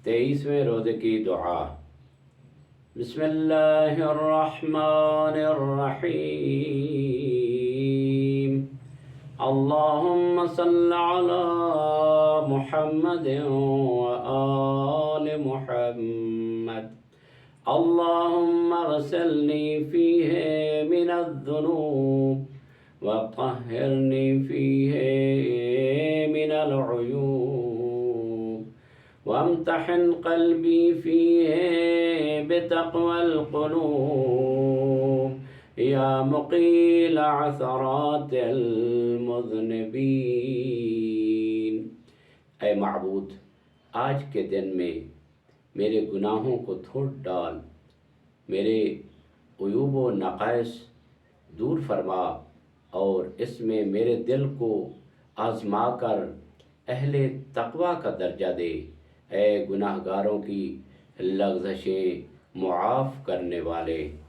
23वें रोज़े की दुआ। बिस्मिल्लाहिर्रहमानिर्रहीम। अल्लाहुम्मा सल्लि अला मुहम्मद व आलि मुहम्मद। अल्लाहुम्मा ग़सिलनी फ़ीहि मिनज़्ज़ुनूब व तह्हिरनी फ़ीहि मिनल उयूब वम्तहिन क़ल्बी फ़ीहि बितक़वल क़ुलूब या मुक़ील असरातिल मुज़निबीन। ऐ माबूद, आज के दिन में मेरे गुनाहों को धोड़ डाल, मेरे उयूब व नक़ाइस दूर फरमा और इसमें मेरे दिल को आज़मा कर अहले तक़वा का दर्जा दे। ऐ गुनाहगारों की लग़ज़शें मुआफ़ करने वाले।